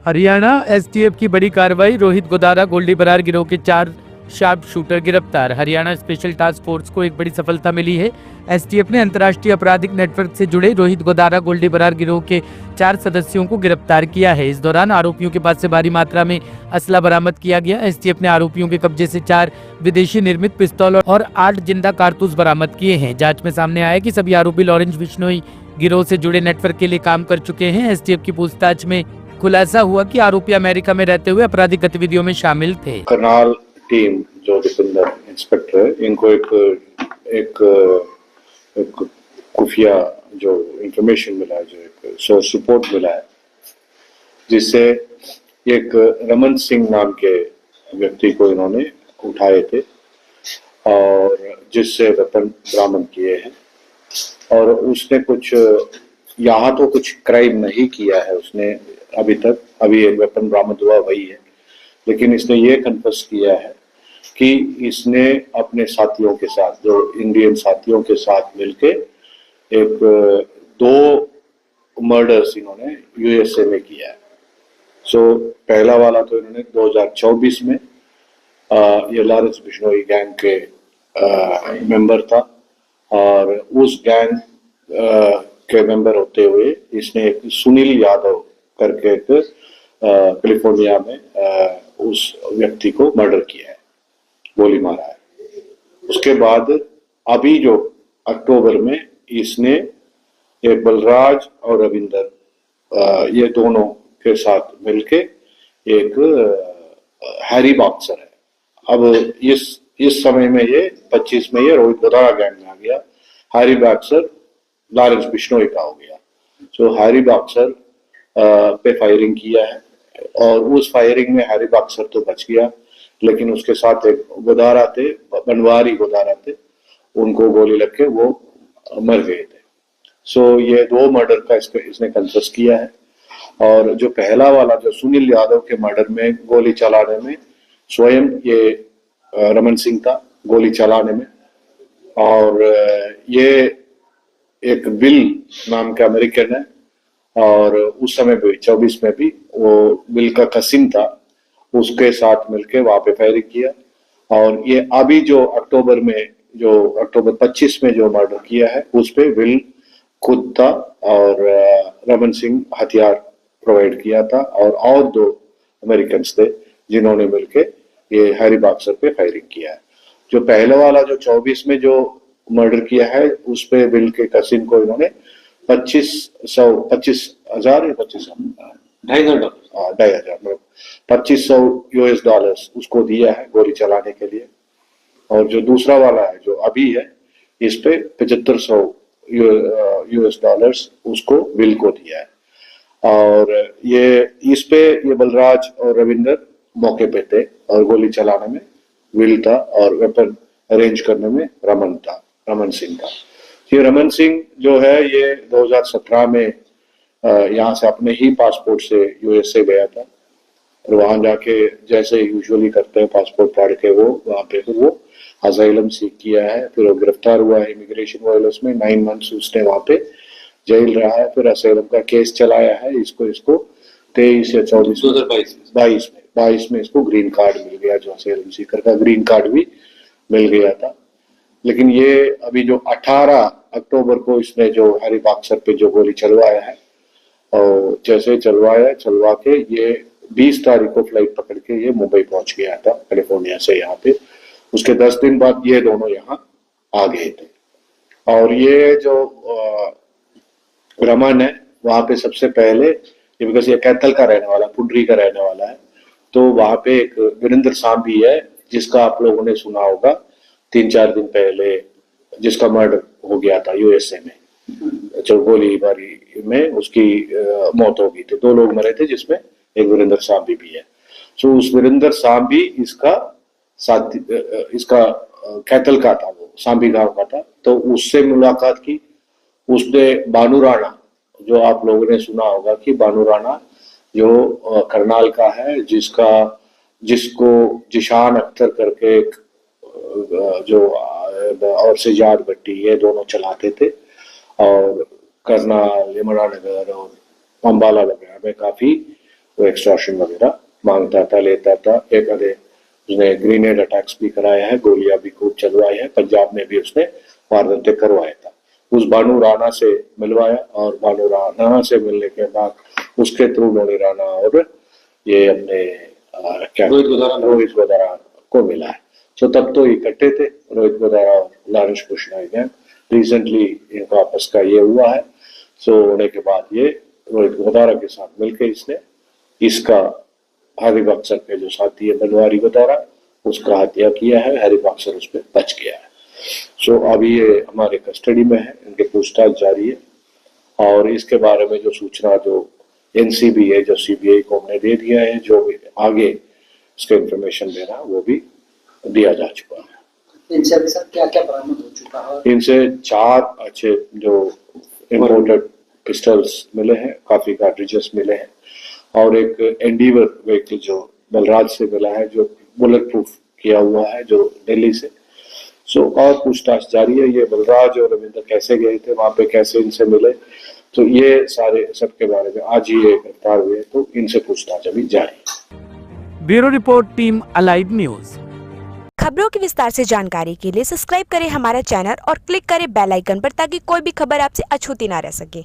Haryana STF की बड़ी कार्रवाई, रोहित गोदारा गोल्डी बरार गिरोह के 4 शार्प शूटर गिरफ्तार। हरियाणा स्पेशल टास्क फोर्स को एक बड़ी सफलता मिली है। एसटीएफ ने अंतर्राष्ट्रीय आपराधिक नेटवर्क से जुड़े रोहित गोदारा गोल्डी बरार गिरोह के 4 सदस्यों को गिरफ्तार किया है। इस दौरान आरोपियों के पास से भारी मात्रा में असला बरामद किया गया। एसटीएफ ने आरोपियों के कब्जे से 4 विदेशी निर्मित पिस्तौल और 8 जिंदा कारतूस बरामद किए हैं। जांच में सामने आया कि सभी आरोपी लॉरेंस बिश्नोई गिरोह से जुड़े नेटवर्क के लिए काम कर चुके हैं। एसटीएफ की पूछताछ में खुलासा हुआ कि आरोपी अमेरिका में रहते हुए आपराधिक गतिविधियों में शामिल थे। करनाल टीम जो दीपिंदर इंस्पेक्टर है, इनको एक खुफिया जो इंफॉर्मेशन मिला है, जो एक सोर्स रिपोर्ट मिला है, जिससे एक रमन सिंह नाम के व्यक्ति को इन्होंने उठाए थे और जिससे वेपन बरामद किए हैं। और उसने यहाँ तो कुछ क्राइम नहीं किया है उसने अभी तक। अभी एक वेपन बरामद हुआ वही है, लेकिन इसने ये कन्फेस किया है कि इसने अपने साथियों के साथ, जो इंडियन साथियों के साथ मिलके एक 2 मर्डर्स इन्होंने यूएसए में किया है। पहला वाला तो इन्होंने 2024 में ये लॉरेंस बिश्नोई गैंग के मेंबर था और उस गैंग के मेंबर होते हुए इसने एक सुनील यादव करके एक कैलिफोर्निया में उस व्यक्ति को मर्डर किया है, गोली मारा है। उसके बाद अभी जो अक्टूबर में इसने एक बलराज और रविंदर ये दोनों के साथ मिलके एक हैरी बॉक्सर है। अब इस समय में ये 25 में ये रोहित गोदारा गैंग में आ गया। हैरी बॉक्सर लॉरेंस बिश्नोई का हो गया। हैरी बॉक्सर पे फायरिंग किया है और उस फायरिंग में हैरी बॉक्सर तो बच गया, लेकिन उसके साथ एक गोदारा थे, बनवारी गोदारा थे, उनको गोली लग के वो मर गए थे। ये 2 मर्डर का इसने कन्फेस किया है। और जो पहला वाला जो सुनील यादव के मर्डर में गोली चलाने में स्वयं ये रमन सिंह था गोली चलाने में। और ये एक बिल नाम का अमेरिकन है और उस समय भी 24 में भी वो बिल का कसिम था, उसके साथ मिलके वहां पे फायरिंग किया। और ये अभी जो अक्टूबर 25 में जो मर्डर किया है उस पे विल खुद था और रमन सिंह हथियार प्रोवाइड किया था और 2 अमेरिकन थे जिन्होंने मिलके ये हैरी बॉक्सर पे फायरिंग किया है। जो पहले वाला जो 24 में जो मर्डर किया है उस पे विल के कसिम को इन्होंने 2500 यूएस डॉलर्स उसको दिया है गोली चलाने के लिए। और जो दूसरा वाला है जो अभी है इस पे 7500 यूएस डॉलर्स उसको विल को दिया है। और इस पे ये बलराज और रविंदर मौके पे थे और गोली चलाने में विल था और वेपन अरेंज करने में रमन सिंह था। ये रमन सिंह जो है ये 2017 में यहाँ से अपने ही पासपोर्ट से यूएसए गया था और वहां जाके जैसे यूजुअली करते हैं पासपोर्ट फाड़ के वो वहां पे वो असाइलम सीख किया है। फिर वो गिरफ्तार हुआ है इमिग्रेशन वायलेंस में। 9 मंथ्स उसने वहां पे जेल रहा है। फिर असाइलम का केस चलाया है। इसको 23 या 22 में इसको ग्रीन कार्ड मिल गया, जो असाइलम सीकर का ग्रीन कार्ड भी मिल गया था। लेकिन ये अभी जो 18 अक्टूबर को इसने जो हैरी बॉक्सर पे जो गोली चलवाया है और जैसे चलवा के ये 20 तारीख को फ्लाइट पकड़ के ये मुंबई पहुंच गया था कैलिफोर्निया से यहाँ पे। उसके 10 दिन बाद ये दोनों यहाँ आ गए थे। और ये जो रमन है वहां पे सबसे पहले बिकॉज ये कैथल का रहने वाला, पुंडरी का रहने वाला है, तो वहां पे एक वीरेंद्र सांभी है जिसका आप लोगों ने सुना होगा 3-4 दिन पहले जिसका मर्डर हो गया था यूएसए में, जो गोलीबारी में उसकी मौत हो गई थी। 2 लोग मरे थे जिसमें एक वीरेंद्र सांभी भी है। उस वीरेंद्र सांभी इसका कैथल का था, वो सांभी गांव का था। तो उससे मुलाकात की। उसने बानू राणा, जो आप लोगों ने सुना होगा कि बानू राणा जो करनाल का है, जिसको जिशान अख्तर करके एक जो और सिजाद भट्टी ये दोनों चलाते थे और करनाल, यमुनानगर और अम्बाला वगैरह में काफी वो एक्सटॉर्शन वगैरह मांगता था, लेता था। एक आधे उसने ग्रेनेड अटैक्स भी कराया है, गोलियां भी खूब चलवाई है, पंजाब में भी उसने वारदातें करवाया था। उस भानु राणा से मिलवाया और भानु राणा से मिलने के बाद उसके थ्रू नोनी राणा और ये अपने क्या रोहित गोदारा को मिला है। तो तब तो इकट्ठे थे रोहित गोदारा और लारेंस बुशनर। रिसेंटली इनका आपस का ये हुआ है। सो होने के बाद ये रोहित गोदारा के साथ मिलकर इसने इसका हैरी बक्सर के जो साथी है बनवारी गोदारा, उसका हत्या किया है। हैरी बक्सर उस पर बच गया है। सो अभी ये हमारे कस्टडी में है, इनके पूछताछ जारी है और इसके बारे में जो सूचना जो एनसीबी है, जो सीबीआई को हमने दे दिया है, जो भी आगे इसका इंफॉर्मेशन देना वो भी दिया जा चुका है। इनसे अभी सर क्या क्या बरामद हो चुका है? इनसे 4 अच्छे जो इम्पोर्टेड पिस्टल्स मिले हैं, काफी कार्ट्रिजेस मिले हैं और एक एंडीवर व्हीकल जो बलराज से मिला है, जो बुलेट प्रूफ किया हुआ है, जो दिल्ली से। सो और पूछताछ जारी है। ये बलराज और रविंद्र कैसे गए थे वहां पे, कैसे इनसे मिले, तो ये सारे सबके बारे में आज ही ये गिरफ्तार हुए, तो इनसे पूछताछ अभी जारी है। Bureau report, team alive news. खबरों की विस्तार से जानकारी के लिए सब्सक्राइब करें हमारा चैनल और क्लिक करें बेल आइकन पर ताकि कोई भी खबर आपसे अछूती ना रह सके।